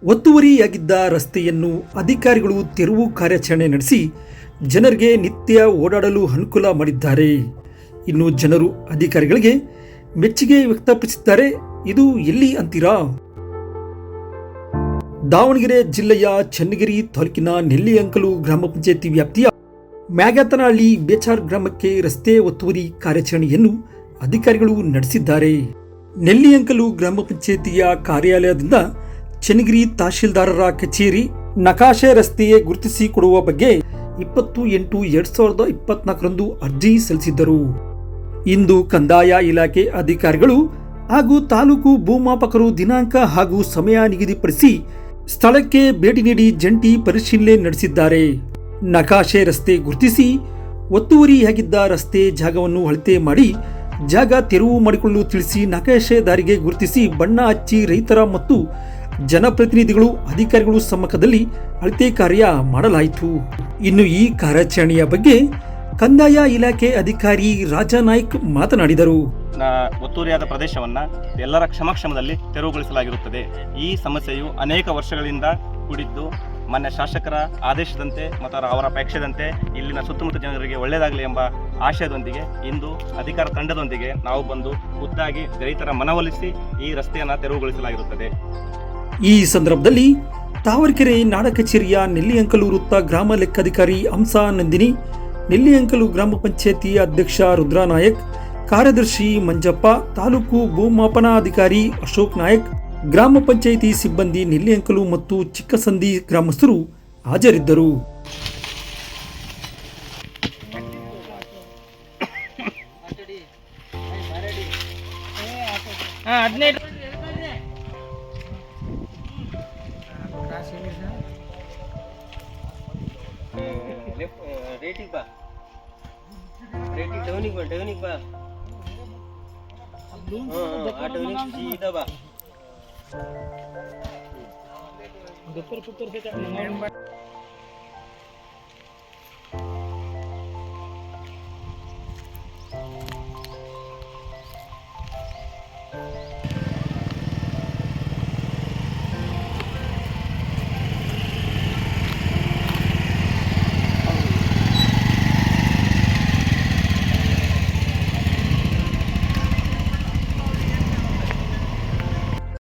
ಒತ್ತುವರಿಯಾಗಿದ್ದ ರಸ್ತೆಯನ್ನು ಅಧಿಕಾರಿಗಳು ತೆರವು ಕಾರ್ಯಾಚರಣೆ ನಡೆಸಿ ಜನರಿಗೆ ನಿತ್ಯ ಓಡಾಡಲು ಅನುಕೂಲ ಮಾಡಿದ್ದಾರೆ. ಇನ್ನು ಜನರು ಅಧಿಕಾರಿಗಳಿಗೆ ಮೆಚ್ಚುಗೆ ವ್ಯಕ್ತಪಡಿಸಿದ್ದಾರೆ. ಇದು ಎಲ್ಲಿ ಅಂತೀರಾ? ದಾವಣಗೆರೆ ಜಿಲ್ಲೆಯ ಚನ್ನಗಿರಿ ತಾಲೂಕಿನ ನೆಲ್ಲಿಯಂಕಲು ಗ್ರಾಮ ಪಂಚಾಯಿತಿ ವ್ಯಾಪ್ತಿಯ ಮ್ಯಾಗತನಹಳ್ಳಿ ಬೇಚಾರ್ ಗ್ರಾಮಕ್ಕೆ ರಸ್ತೆ ಒತ್ತುವರಿ ಕಾರ್ಯಾಚರಣೆಯನ್ನು ಅಧಿಕಾರಿಗಳು ನಡೆಸಿದ್ದಾರೆ. ನೆಲ್ಲಿಯಂಕಲು ಗ್ರಾಮ ಪಂಚಾಯಿತಿಯ ಕಾರ್ಯಾಲಯದಿಂದ ಚನ್ನಗಿರಿ ತಹಶೀಲ್ದಾರರ ಕಚೇರಿ ನಕಾಶೆ ರಸ್ತೆಯೇ ಗುರುತಿಸಿ ಕೊಡುವ ಬಗ್ಗೆ 20/8/2024 ಅರ್ಜಿ ಸಲ್ಲಿಸಿದ್ದರು. ಇಂದು ಕಂದಾಯ ಇಲಾಖೆ ಅಧಿಕಾರಿಗಳು ಹಾಗೂ ತಾಲೂಕು ಭೂಮಾಪಕರು ದಿನಾಂಕ ಹಾಗೂ ಸಮಯ ನಿಗದಿಪಡಿಸಿ ಸ್ಥಳಕ್ಕೆ ಭೇಟಿ ನೀಡಿ ಜಂಟಿ ಪರಿಶೀಲನೆ ನಡೆಸಿದ್ದಾರೆ. ನಕಾಶೆ ರಸ್ತೆ ಗುರುತಿಸಿ ಒತ್ತುವರಿಯಾಗಿದ್ದ ರಸ್ತೆ ಜಾಗವನ್ನು ಅಳತೆ ಮಾಡಿ ಜಾಗ ತೆರವು ಮಾಡಿಕೊಳ್ಳಲು ತಿಳಿಸಿ ನಕಾಶೆದಾರಿಗೆ ಗುರುತಿಸಿ ಬಣ್ಣ ಹಚ್ಚಿ ರೈತರ ಮತ್ತು ಜನಪ್ರತಿನಿಧಿಗಳು ಅಧಿಕಾರಿಗಳು ಸಮ್ಮುಖದಲ್ಲಿ ಅಳತೆ ಕಾರ್ಯ ಮಾಡಲಾಯಿತು. ಇನ್ನು ಈ ಕಾರ್ಯಾಚರಣೆಯ ಬಗ್ಗೆ ಕಂದಾಯ ಇಲಾಖೆ ಅಧಿಕಾರಿ ರಾಜಾನಾಯ್ಕ್ ಮಾತನಾಡಿದರು. ಒತ್ತುವರಿಯಾದ ಪ್ರದೇಶವನ್ನು ಎಲ್ಲರ ಕ್ಷಮಕ್ಷಮದಲ್ಲಿ ತೆರವುಗೊಳಿಸಲಾಗಿರುತ್ತದೆ. ಈ ಸಮಸ್ಯೆಯು ಅನೇಕ ವರ್ಷಗಳಿಂದ ಕೂಡಿದ್ದು ಮಾನ್ಯ ಶಾಸಕರ ಆದೇಶದಂತೆ ಮತ್ತು ಅವರ ಅಪೇಕ್ಷೆದಂತೆ ಇಲ್ಲಿನ ಸುತ್ತಮುತ್ತ ಜನರಿಗೆ ಒಳ್ಳೆಯದಾಗಲಿ ಎಂಬ ಆಶಯದೊಂದಿಗೆ ಇಂದು ಅಧಿಕಾರ ತಂಡದೊಂದಿಗೆ ನಾವು ಬಂದು ಖುದ್ದಾಗಿ ರೈತರ ಮನವೊಲಿಸಿ ಈ ರಸ್ತೆಯನ್ನು ತೆರವುಗೊಳಿಸಲಾಗಿರುತ್ತದೆ. ಈ ಸಂದರ್ಭದಲ್ಲಿ ತಾವರೆಕೆರೆ ನಾಡ ಕಚೇರಿಯ ನೆಲ್ಲಿಯಂಕಲು ವೃತ್ತ ಗ್ರಾಮ ಲೆಕ್ಕಾಧಿಕಾರಿ ಹಂಸಾ ನಂದಿನಿ, ನೆಲ್ಲಿಯಂಕಲು ಗ್ರಾಮ ಪಂಚಾಯಿತಿ ಅಧ್ಯಕ್ಷ ರುದ್ರನಾಯಕ್, ಕಾರ್ಯದರ್ಶಿ ಮಂಜಪ್ಪ, ತಾಲೂಕು ಭೂಮಾಪನಾಧಿಕಾರಿ ಅಶೋಕ್ ನಾಯಕ್, ಗ್ರಾಮ ಪಂಚಾಯಿತಿ ಸಿಬ್ಬಂದಿ, ನೆಲ್ಲಿಯಂಕಲು ಮತ್ತು ಚಿಕ್ಕಸಂದಿ ಗ್ರಾಮಸ್ಥರು ಹಾಜರಿದ್ದರು. ರೇಟಿಂಗ್ ಬಾ, ರೇಟಿಂಗ್ ಡೌನಿಗೆ ಬಾ, ಡೌನಿಗೆ ಬಾ, ಆ ಡೌನಿಗೆ ಸೀದಾ ಬಾ.